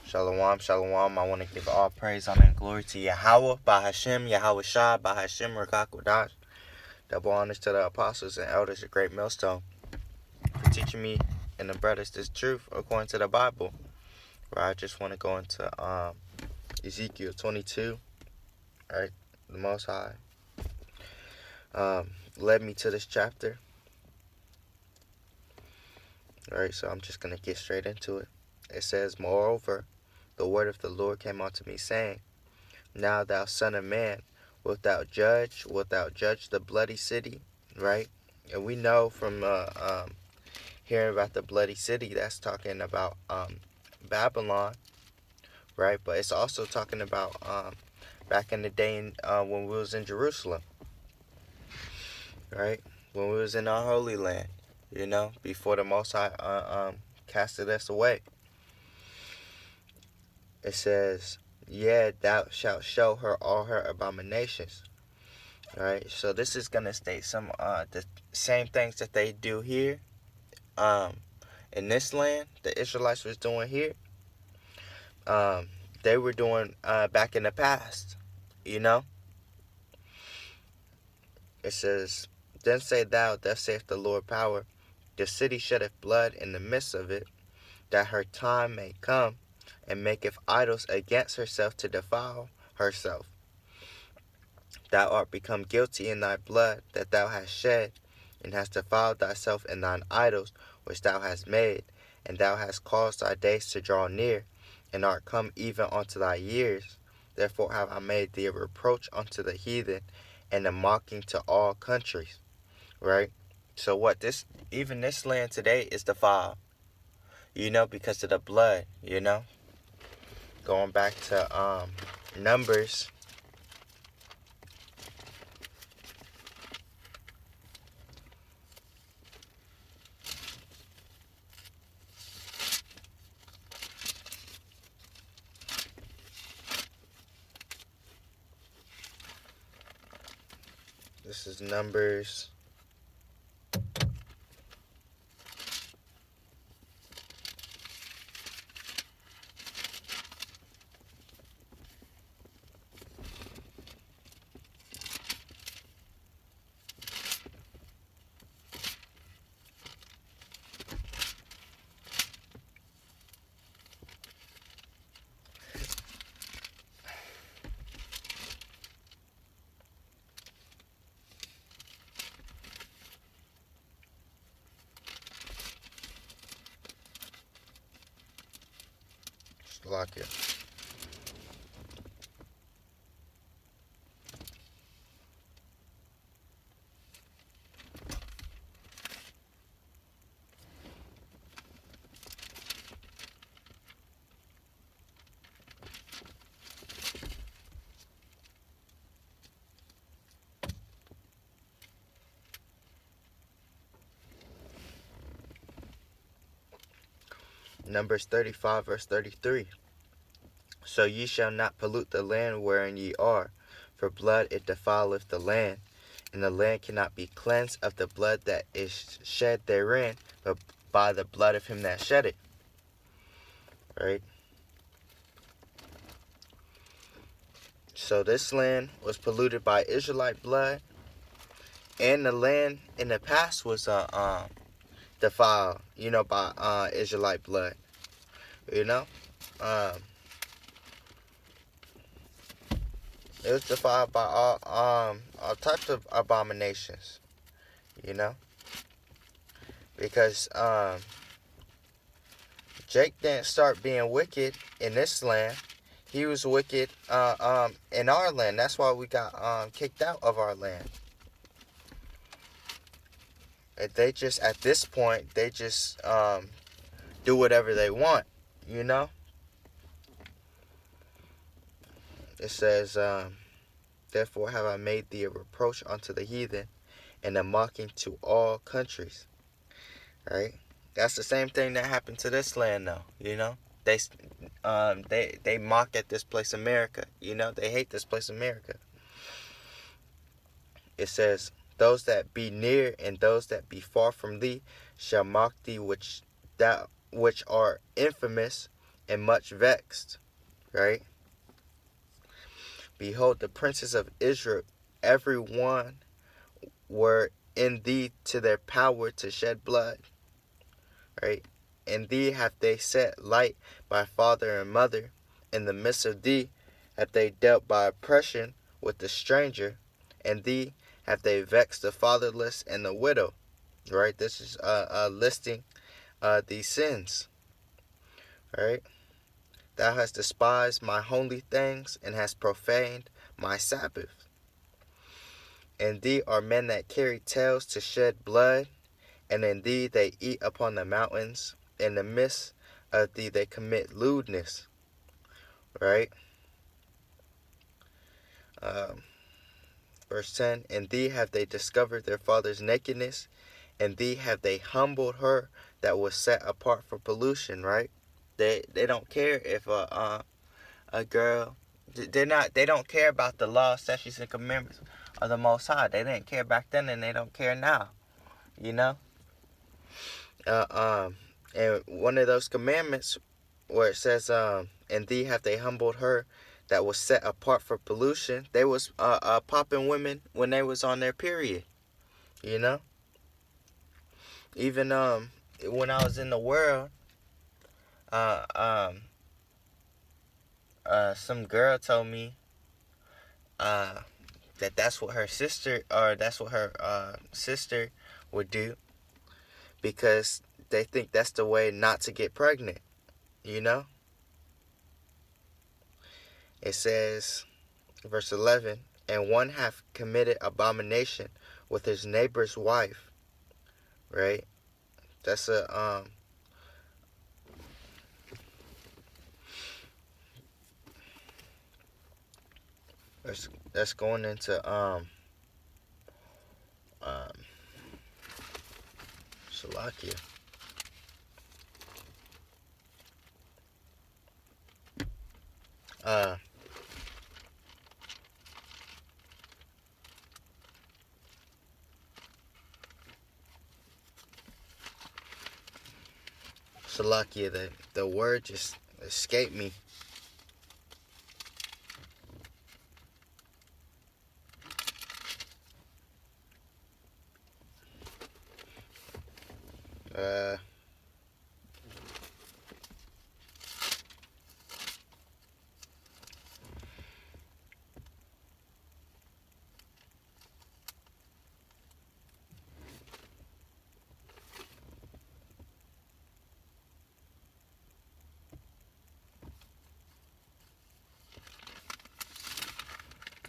Shalom, shalom. I want to give all praise, honor, and glory to Yahweh, Bahashem, YAHAWASHI, Bahashem, Qadash. Double honors to the apostles and elders of Greatmillstone for teaching me and the brothers this truth according to the Bible. Where I just want to go into Ezekiel 22, right? The Most High led me to this chapter. Alright, so I'm just going to get straight into it. It says, Moreover, the word of the Lord came unto me, saying, Now thou son of man, wilt thou judge the bloody city? Right? And we know from hearing about the bloody city, that's talking about Babylon, right? But it's also talking about back in the day when we was in Jerusalem, right? When we was in our holy land, before the Most High casted us away. It says, Yea, thou shalt show her all her abominations. Alright, so this is going to state some the same things that they do here in this land, the Israelites was doing here. They were doing back in the past, It says, Then say thou, thus saith the Lord power, the city sheddeth blood in the midst of it, that her time may come, and maketh idols against herself to defile herself. Thou art become guilty in thy blood that thou hast shed, and hast defiled thyself in thine idols which thou hast made, and thou hast caused thy days to draw near, and art come even unto thy years. Therefore have I made thee a reproach unto the heathen, and a mocking to all countries. Right? So what even this land today is defiled, because of the blood, Going back to Numbers. This is Numbers. Lock it. Numbers 35, verse 33. So ye shall not pollute the land wherein ye are, for blood it defileth the land, and the land cannot be cleansed of the blood that is shed therein, but by the blood of him that shed it. Right? So this land was polluted by Israelite blood, and the land in the past was defiled, by Israelite blood. It was defiled by all types of abominations, because Jake didn't start being wicked in this land. He was wicked in our land. That's why we got kicked out of our land. They just, at this point, they just do whatever they want, It says, Therefore have I made thee a reproach unto the heathen, and a mocking to all countries. Right? That's the same thing that happened to this land, though. They mock at this place, America. They hate this place, America. It says, Those that be near and those that be far from thee shall mock thee, which are infamous, and much vexed. Right? Behold, the princes of Israel, every one were in thee to their power to shed blood. Right? In thee have they set light by father and mother. In the midst of thee have they dealt by oppression with the stranger. In thee have they vexed the fatherless and the widow. Right? This is listing these sins. Right? Thou hast despised my holy things and hast profaned my Sabbath. In thee are men that carry tails to shed blood, and in thee they eat upon the mountains. In the midst of thee they commit lewdness. Right? Verse 10, in thee have they discovered their father's nakedness, and thee have they humbled her that was set apart for pollution. Right? They don't care if a girl, they don't care about the law, statutes, and commandments of the Most High. They didn't care back then, and they don't care now. You know. And one of those commandments where it says, and thee have they humbled her that was set apart for pollution. They was popping women when they was on their period. You know. Even when I was in the world, some girl told me that's what her sister, or that's what her sister would do, because they think that's the way not to get pregnant. You know. It says, verse 11, and one hath committed abomination with his neighbor's wife. Right? That's that's going into Salakia. Salakia, the word just escaped me.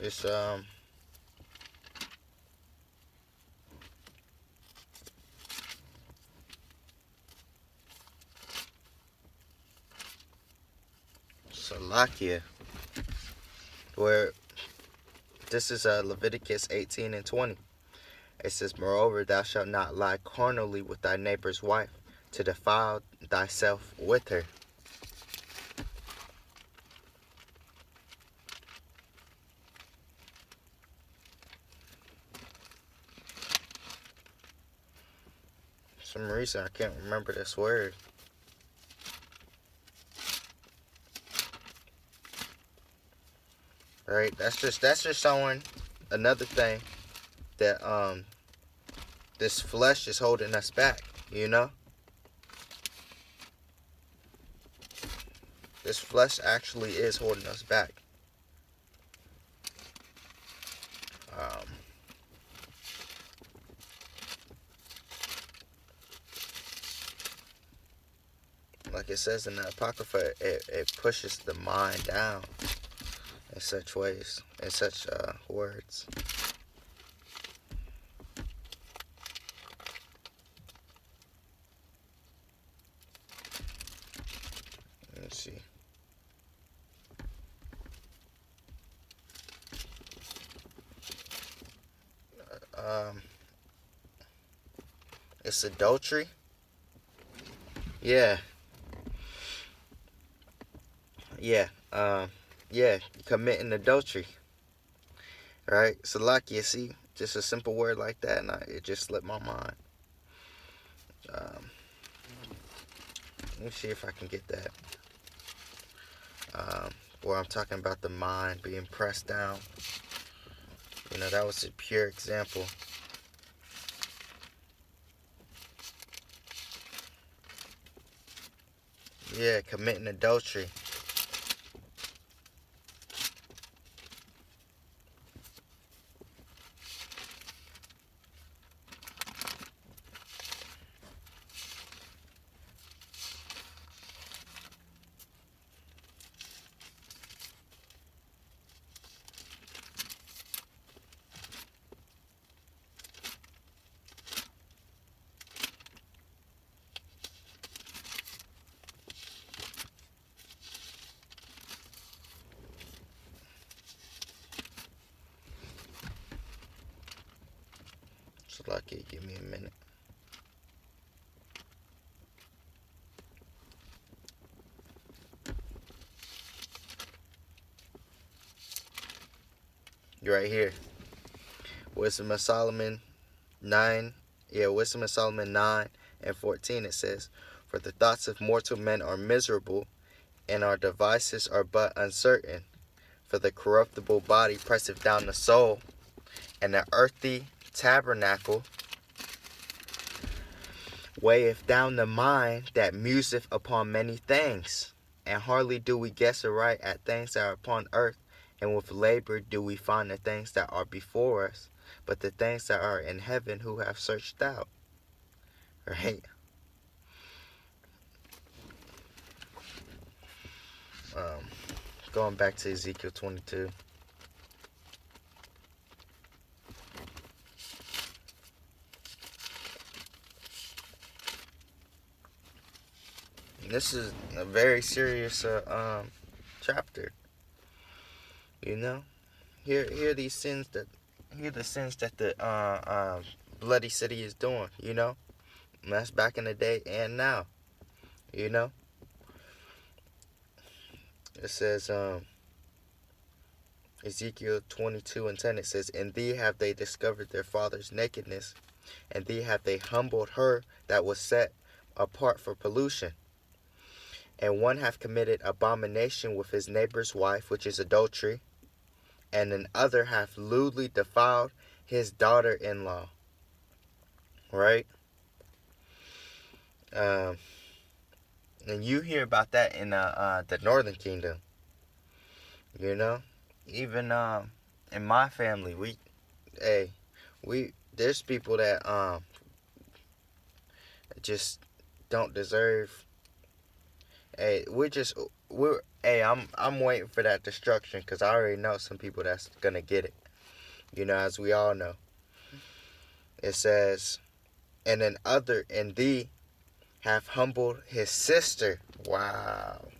It's Salakia, where this is Leviticus 18 and 20. It says, moreover, thou shalt not lie carnally with thy neighbor's wife, to defile thyself with her. For some reason, I can't remember this word. Right? That's just showing another thing that this flesh is holding us back, you know? This flesh actually is holding us back. Like it says in the Apocrypha, it pushes the mind down in such ways, in such words. Let's see. It's adultery. Yeah. Committing adultery. Right? So like you see, just a simple word like that, and it just slipped my mind. Let me see if I can get that. where I'm talking about the mind being pressed down. That was a pure example. Yeah, committing adultery. So lucky, give me a minute. Right here. Wisdom of Solomon 9. Yeah, Wisdom of Solomon 9:14, it says, "For the thoughts of mortal men are miserable, and our devices are but uncertain. For the corruptible body presseth down the soul, and the earthy tabernacle weigheth down the mind that museth upon many things. And hardly do we guess aright at things that are upon earth, and with labor do we find the things that are before us, but the things that are in heaven who have searched out." Right? Going back to Ezekiel 22. This is a very serious chapter. Here these sins that the sins that the bloody city is doing. And that's back in the day and now. It says Ezekiel 22:10. It says, "In thee have they discovered their father's nakedness, and thee have they humbled her that was set apart for pollution. And one hath committed abomination with his neighbor's wife, which is adultery, and an other hath lewdly defiled his daughter-in-law." Right? And you hear about that in the Northern Kingdom. Even in my family, there's people that just don't deserve. I'm waiting for that destruction, because I already know some people that's gonna get it. As we all know. It says, "And an other in thee hath humbled his sister." Wow.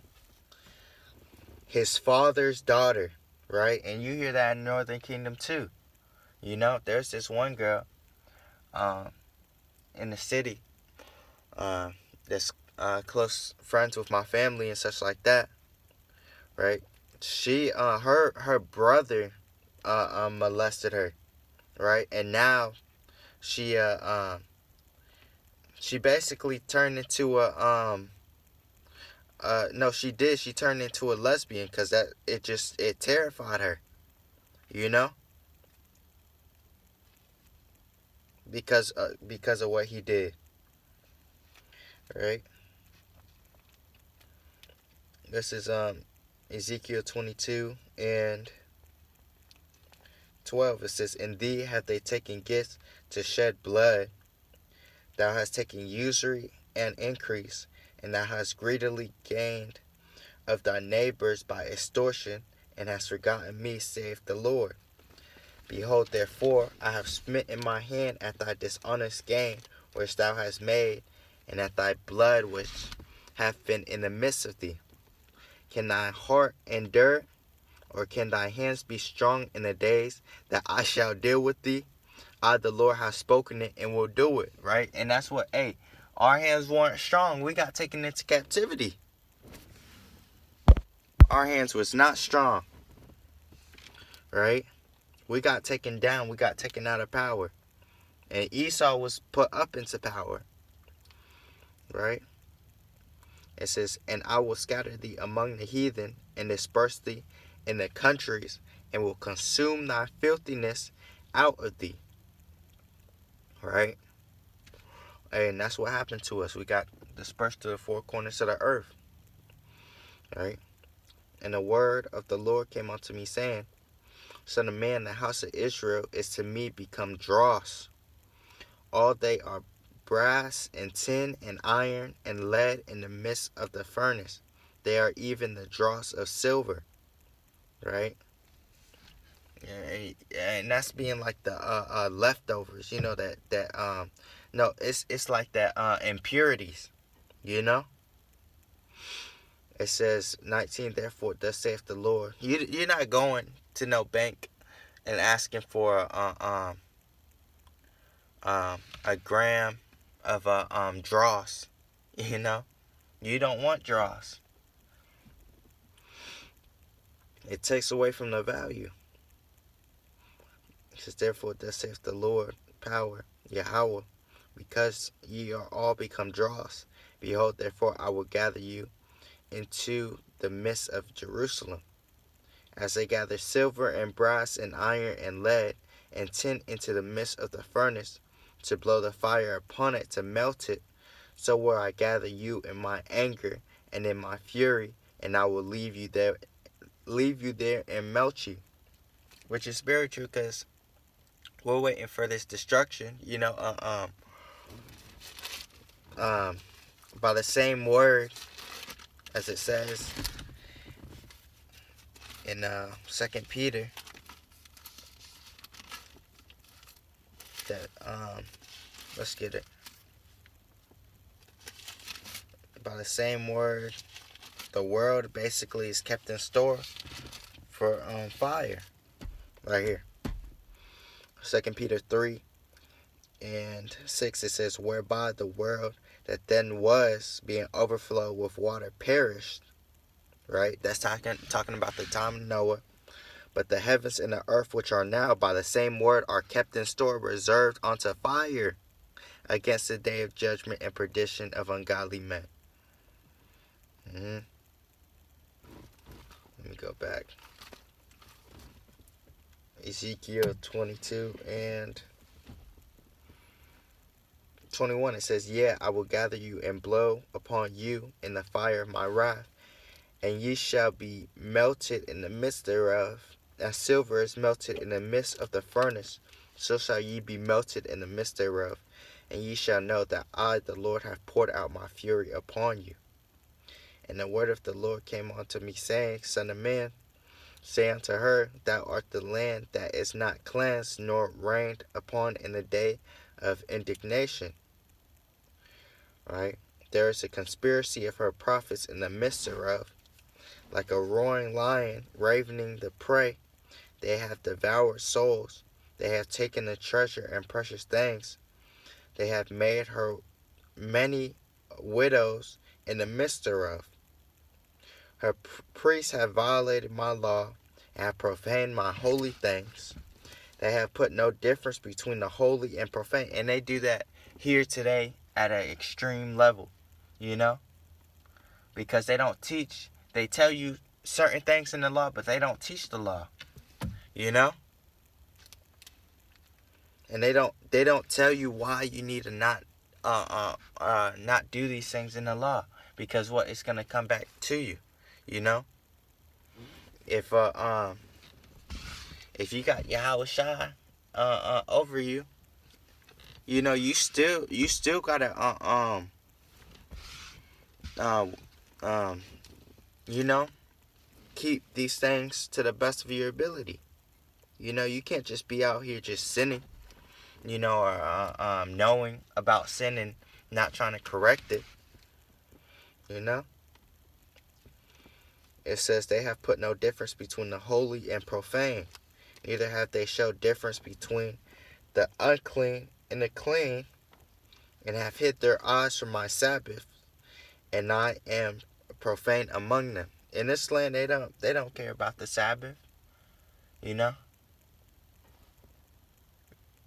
His father's daughter. Right? And you hear that in Northern Kingdom too. There's this one girl in the city that's close friends with my family and such like that. Right? She her brother molested her. Right? And now she basically turned into she turned into a lesbian, because it terrified her. Because of what he did. Right? This is Ezekiel 22:12. It says, "In thee have they taken gifts to shed blood. Thou hast taken usury and increase, and thou hast greedily gained of thy neighbors by extortion, and hast forgotten me, saith the Lord. Behold, therefore, I have smitten my hand at thy dishonest gain, which thou hast made, and at thy blood which hath been in the midst of thee. Can thy heart endure, or can thy hands be strong in the days that I shall deal with thee? I, the Lord, have spoken it and will do it." Right? And that's what, our hands weren't strong. We got taken into captivity. Our hands was not strong. Right? We got taken down. We got taken out of power. And Esau was put up into power. Right? It says, and I will scatter thee among the heathen, and disperse thee in the countries, and will consume thy filthiness out of thee. Right? And that's what happened to us. We got dispersed to the four corners of the earth. Right? And the word of the Lord came unto me, saying, Son of man, the house of Israel is to me become dross. All they are brass and tin and iron and lead in the midst of the furnace. They are even the dross of silver. Right? And that's being like the leftovers, no, it's like that impurities, you know. It says 19, therefore thus saith the Lord. You're not going to no bank and asking for a gram of dross, you know. You don't want dross. It takes away from the value. It says, therefore thus saith the Lord, power, Yahweh, because ye are all become dross. Behold, therefore I will gather you into the midst of Jerusalem, as they gather silver and brass and iron and lead and tin into the midst of the furnace, to blow the fire upon it to melt it. So will I gather you in my anger and in my fury, and I will leave you there and melt you. Which is very true, because we're waiting for this destruction, by the same word as it says in 2 Peter, that let's get it. By the same word, the world basically is kept in store for fire. Right here, 2 Peter 3 and 6, it says, whereby the world that then was, being overflowed with water, perished. Right? That's talking about the time of Noah. But the heavens and the earth, which are now by the same word, are kept in store, reserved unto fire, against the day of judgment and perdition of ungodly men. Let me go back. Ezekiel 22 and 21, it says, yeah, I will gather you and blow upon you in the fire of my wrath, and ye shall be melted in the midst thereof, as silver is melted in the midst of the furnace, so shall ye be melted in the midst thereof. And ye shall know that I, the Lord, have poured out my fury upon you. And the word of the Lord came unto me, saying, Son of man, say unto her, thou art the land that is not cleansed, nor rained upon in the day of indignation. Right? There is a conspiracy of her prophets in the midst thereof, like a roaring lion ravening the prey. They have devoured souls. They have taken the treasure and precious things. They have made her many widows in the midst thereof. Her priests have violated my law and have profaned my holy things. They have put no difference between the holy and profane. And they do that here today at an extreme level, because they don't teach. They tell you certain things in the law, but they don't teach the law, And they don't tell you why you need to not do these things in the law, because what, it's gonna come back to you, If you got YAHAWASHI over you, you still gotta keep these things to the best of your ability. You can't just be out here just sinning, or knowing about sin and not trying to correct it. It says they have put no difference between the holy and profane. Neither have they showed difference between the unclean and the clean, and have hid their eyes from my Sabbath, and I am profane among them. In this land, they don't care about the Sabbath,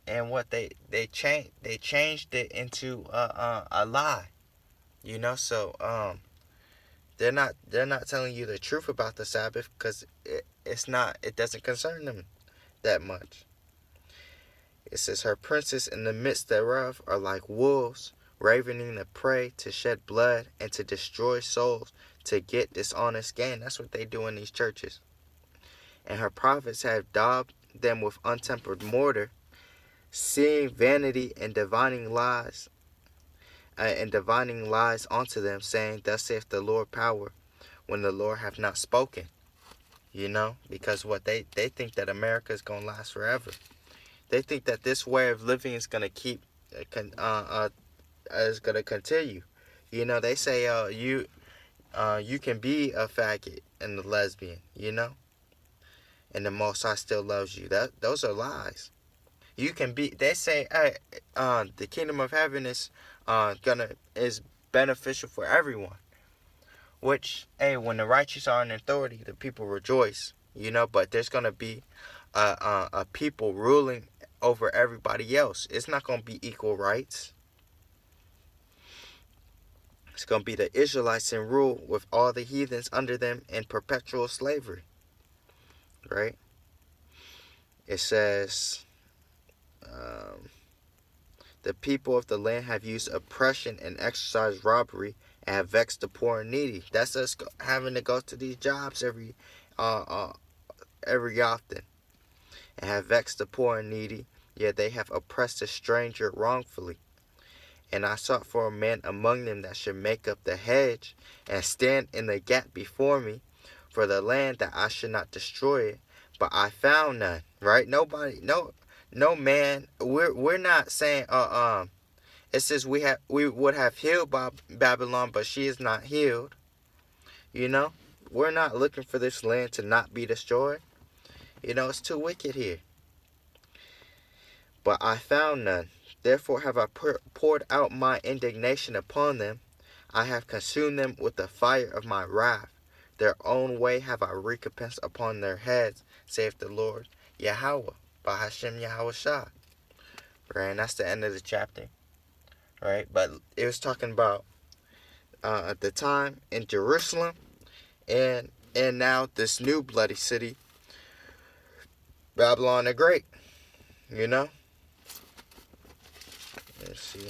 And what they changed it into a lie, So They're not telling you the truth about the Sabbath because it doesn't concern them that much. It says, her princes in the midst thereof are like wolves, ravening the prey to shed blood and to destroy souls, to get dishonest gain. That's what they do in these churches. And her prophets have daubed them with untempered mortar, seeing vanity and divining lies unto them, saying, thus saith the Lord power, when the Lord hath not spoken. Because what they think that America is going to last forever. They think that this way of living is going to is going to continue. They say, you can be a faggot and a lesbian, and the Most High still loves you. Those are lies. You can be. They say, hey, the kingdom of heaven is beneficial for everyone. Which, hey, when the righteous are in authority, the people rejoice. But there's gonna be a people ruling over everybody else. It's not gonna be equal rights. It's gonna be the Israelites in rule with all the heathens under them in perpetual slavery. Right? It says, the people of the land have used oppression and exercised robbery and have vexed the poor and needy. That's us having to go to these jobs every often. And have vexed the poor and needy, yet they have oppressed a stranger wrongfully. And I sought for a man among them that should make up the hedge and stand in the gap before me for the land, that I should not destroy it. But I found none. Right? Nobody. No man. We're not saying. It says we would have healed Babylon, but she is not healed. We're not looking for this land to not be destroyed. It's too wicked here. But I found none. Therefore have I poured out my indignation upon them. I have consumed them with the fire of my wrath. Their own way have I recompensed upon their heads, saith the Lord Yahweh, by Hashem YAHAWASHI. Right, and that's the end of the chapter. Right, but it was talking about at the time in Jerusalem, and now this new bloody city, Babylon the Great. Let's see.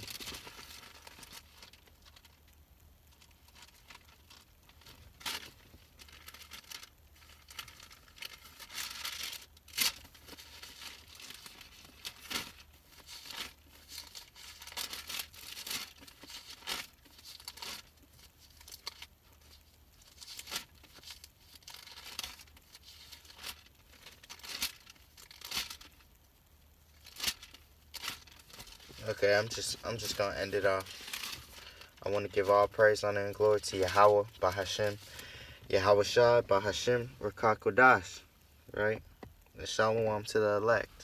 Okay, I'm just gonna end it off. I want to give all praise, honor, and glory to Yahweh, by Hashem, YAHAWASHI, by Hashem, Qadash, right? And shalom to the elect.